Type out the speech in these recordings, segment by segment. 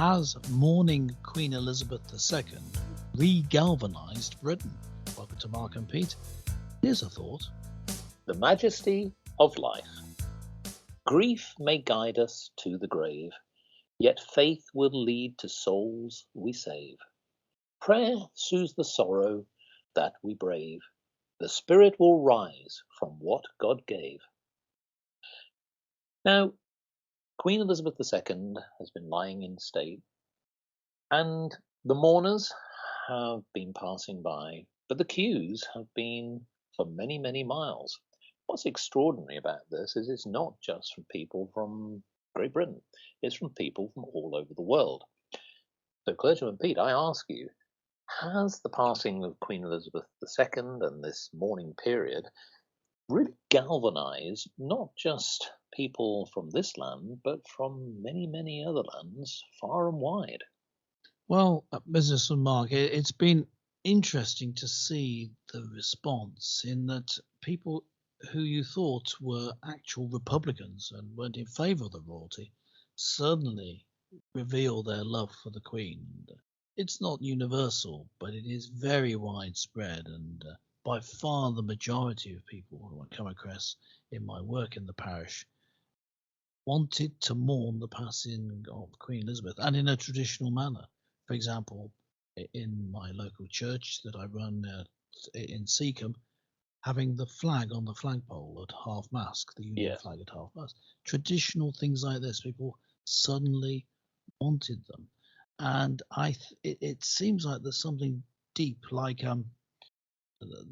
Has mourning Queen Elizabeth II regalvanized Britain? Welcome to Mark and Pete. Here's a thought. The majesty of life. Grief may guide us to the grave, yet faith will lead to souls we save. Prayer soothes the sorrow that we brave. The spirit will rise from what God gave. Now, Queen Elizabeth II has been lying in state, and the mourners have been passing by, but the queues have been for many, many miles. What's extraordinary about this is it's not just from people from Great Britain, it's from people from all over the world. So, Clergyman Pete, I ask you, has the passing of Queen Elizabeth II and this mourning period really galvanized not just people from this land, but from many, many other lands far and wide? Well, Businessman Mark, it's been interesting to see the response in that people who you thought were actual Republicans and weren't in favour of the royalty suddenly reveal their love for the Queen. It's not universal, but it is very widespread, and by far the majority of people who I come across in my work in the parish wanted to mourn the passing of Queen Elizabeth, and in a traditional manner. For example, in my local church that I run in Seacombe, having the flag on the flagpole at half-mast, the Union flag at half-mast. Traditional things like this, people suddenly wanted them. And it seems like there's something deep, like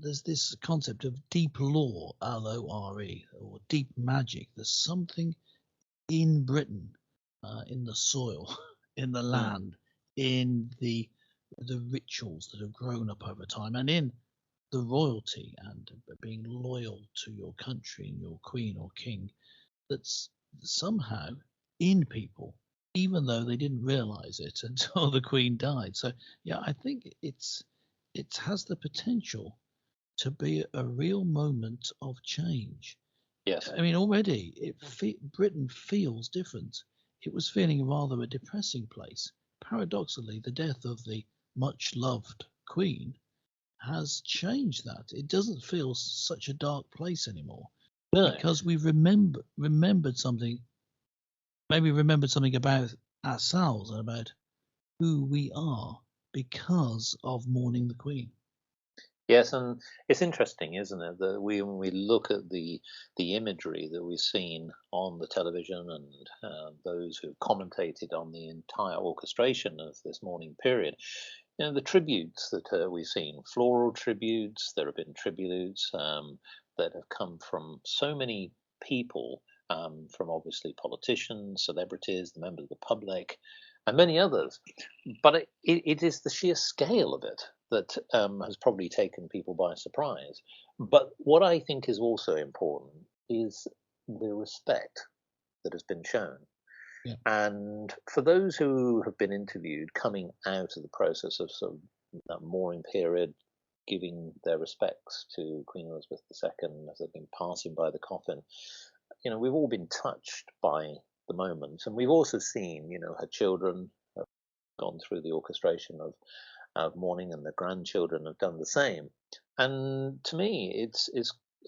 there's this concept of deep lore, L-O-R-E, or deep magic. There's something in Britain, in the soil, in the land, in the rituals that have grown up over time, and in the royalty and being loyal to your country and your queen or king, that's somehow in people, even though they didn't realize it until the Queen died. So, yeah, I think it has the potential to be a real moment of change. Yes. I mean, already Britain feels different. It was feeling rather a depressing place. Paradoxically, the death of the much-loved Queen has changed that. It doesn't feel such a dark place anymore. No. Because we remembered something, maybe remembered something about ourselves and about who we are because of mourning the Queen. Yes, and it's interesting, isn't it, that when we look at the imagery that we've seen on the television and those who've commentated on the entire orchestration of this mourning period, the tributes that we've seen, floral tributes, there have been tributes that have come from so many people, from obviously politicians, celebrities, the members of the public, and many others. But it is the sheer scale of it that has probably taken people by surprise. But what I think is also important is the respect that has been shown. Yeah. And for those who have been interviewed coming out of the process of sort of that mourning period, giving their respects to Queen Elizabeth II as they've been passing by the coffin, we've all been touched by the moment. And we've also seen, her children have gone through the orchestration of mourning, and the grandchildren have done the same. And to me, it's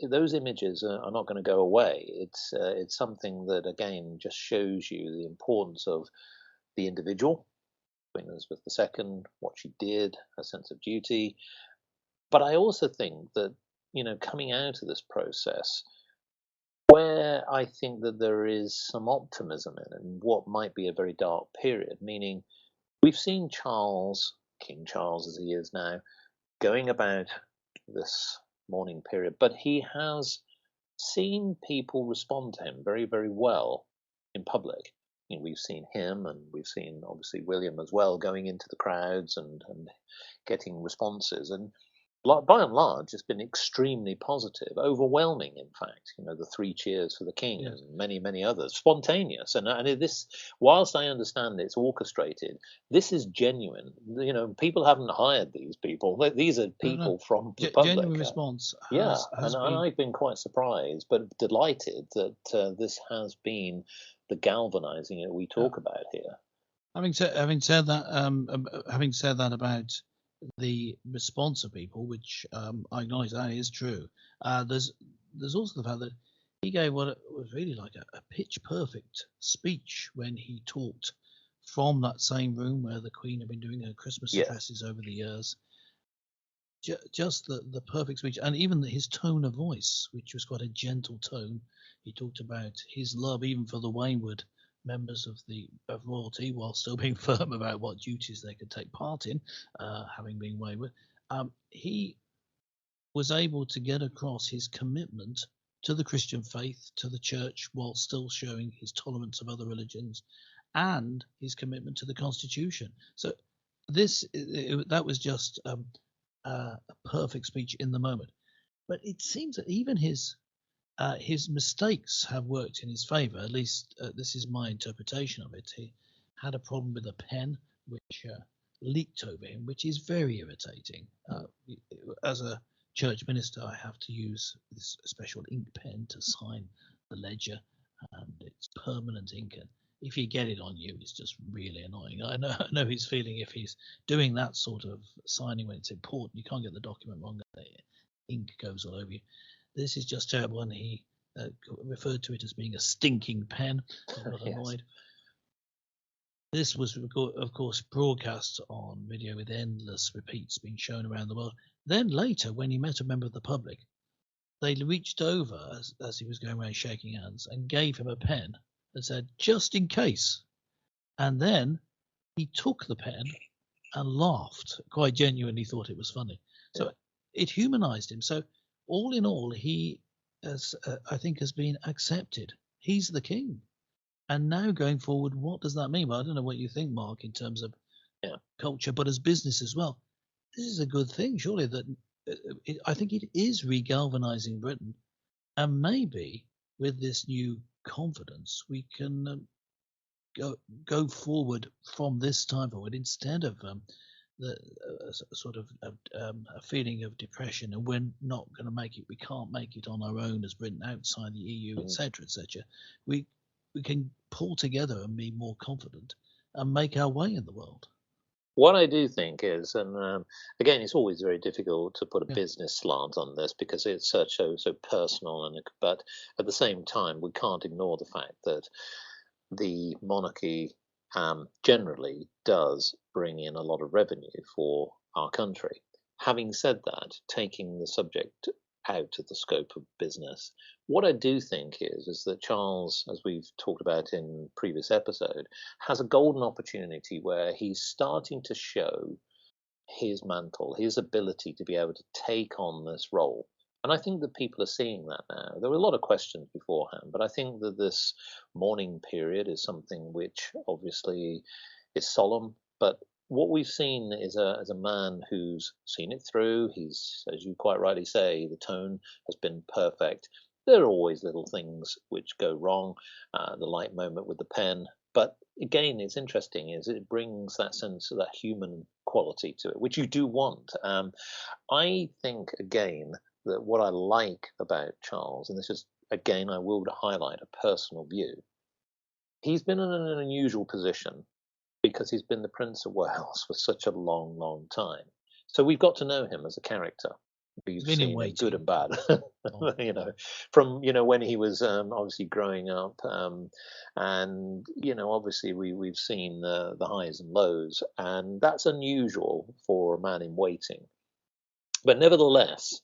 those images are not going to go away. It's something that again just shows you the importance of the individual, Queen Elizabeth II, what she did, her sense of duty. But I also think that coming out of this process, where I think that there is some optimism in what might be a very dark period, meaning we've seen Charles, King Charles as he is now, going about this mourning period, but he has seen people respond to him very, very well in public. We've seen him, and we've seen obviously William as well, going into the crowds and getting responses. And by and large, it's been extremely positive, overwhelming, in fact. The 3 cheers for the king, Yes. and many, many others, spontaneous. And this, whilst I understand it's orchestrated, this is genuine. People haven't hired these people. These are people from the public. Genuine response. Has been... and I've been quite surprised, but delighted that this has been the galvanizing that we talk about here. having said that about the response of people, which I acknowledge that is true. There's also the fact that he gave what was really like a pitch perfect speech when he talked from that same room where the Queen had been doing her Christmas Yes. addresses over the years. Just the perfect speech, and even his tone of voice, which was quite a gentle tone. He talked about his love even for the wayward members of royalty, while still being firm about what duties they could take part in, having been wayward. He was able to get across his commitment to the Christian faith, to the church, while still showing his tolerance of other religions and his commitment to the Constitution. So that was just a perfect speech in the moment. But it seems that even his mistakes have worked in his favour. At least this is my interpretation of it. He had a problem with a pen which leaked over him, which is very irritating. As a church minister, I have to use this special ink pen to sign the ledger, and it's permanent ink. And if you get it on you, it's just really annoying. I know his feeling if he's doing that sort of signing when it's important. You can't get the document wrong, the ink goes all over you. This is just terrible, and he referred to it as being a stinking pen. I got annoyed. This was, of course, broadcast on video with endless repeats being shown around the world. Then later, when he met a member of the public, they reached over as he was going around shaking hands and gave him a pen and said, "Just in case." And then he took the pen and laughed, quite genuinely thought it was funny. So it humanized him. So all in all, he, I think, has been accepted. He's the king. And now going forward, what does that mean? Well, I don't know what you think, Mark, in terms of culture, but as business as well. This is a good thing, surely. That I think it is regalvanizing Britain, and maybe with this new confidence, we can go forward from this time forward instead of the sort of a feeling of depression, and we're not going to make it. We can't make it on our own as Britain outside the EU, etc., etc. We can pull together and be more confident and make our way in the world. What I do think is, and again, it's always very difficult to put a business slant on this because it's so personal, but at the same time, we can't ignore the fact that the monarchy generally does bring in a lot of revenue for our country. Having said that, taking the subject out of the scope of business, what I do think is that Charles, as we've talked about in previous episode, has a golden opportunity where he's starting to show his mantle, his ability to be able to take on this role. And I think that people are seeing that now. There were a lot of questions beforehand, but I think that this mourning period is something which obviously is solemn. But what we've seen is a man who's seen it through. He's, as you quite rightly say, the tone has been perfect. There are always little things which go wrong, the light moment with the pen. But again, it's interesting is it brings that sense of that human quality to it, which you do want. I think, again, that what I like about Charles, and this is, again, I will highlight a personal view, he's been in an unusual position because he's been the Prince of Wales for such a long, long time. So we've got to know him as a character. We've seen good and bad, from when he was obviously growing up, and obviously we've seen the highs and lows, and that's unusual for a man in waiting. But nevertheless,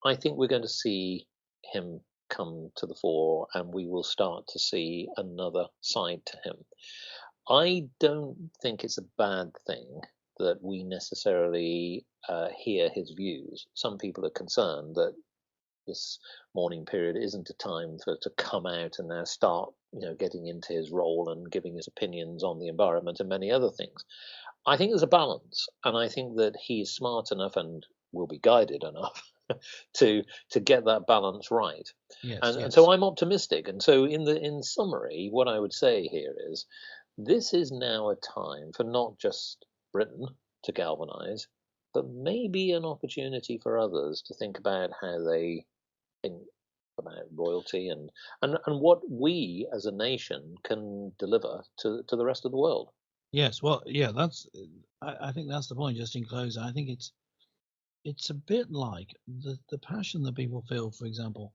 I think we're going to see him come to the fore, and we will start to see another side to him. I don't think it's a bad thing that we necessarily hear his views. Some people are concerned that this mourning period isn't a time to come out and now start, getting into his role and giving his opinions on the environment and many other things. I think there's a balance, and I think that he's smart enough and will be guided enough to get that balance right. And so I'm optimistic. And so in summary, what I would say here is this is now a time for not just Britain to galvanize, but maybe an opportunity for others to think about how they think about royalty and what we as a nation can deliver to the rest of the world. Yes, well, yeah, I think that's the point. Just in closing, I think it's a bit like the passion that people feel, for example,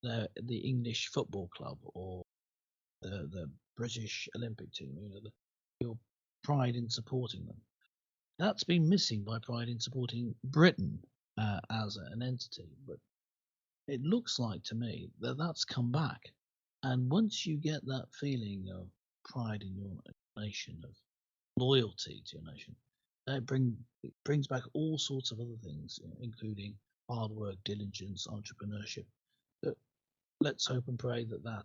the English football club or the British Olympic team. Feel pride in supporting them. That's been missing by pride in supporting Britain as an entity. But it looks like to me that that's come back. And once you get that feeling of pride in your nation, of loyalty to your nation, it brings back all sorts of other things, including hard work, diligence, entrepreneurship. But let's hope and pray that that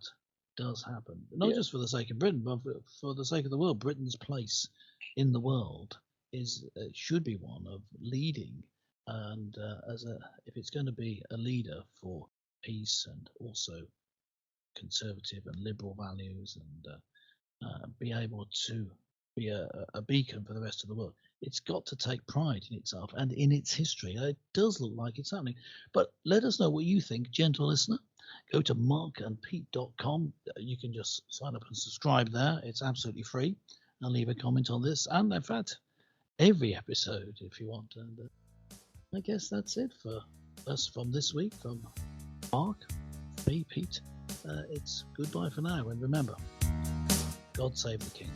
does happen, not Yeah, just for the sake of Britain, but for the sake of the world. Britain's place in the world is should be one of leading, and if it's going to be a leader for peace and also conservative and liberal values, and be able to be a beacon for the rest of the world. It's got to take pride in itself and in its history. It does look like it's happening. But let us know what you think, gentle listener. Go to markandpete.com. You can just sign up and subscribe there. It's absolutely free. And leave a comment on this. And in fact, every episode if you want. And I guess that's it for us from this week. From Mark, me, Pete. It's goodbye for now. And remember, God save the King.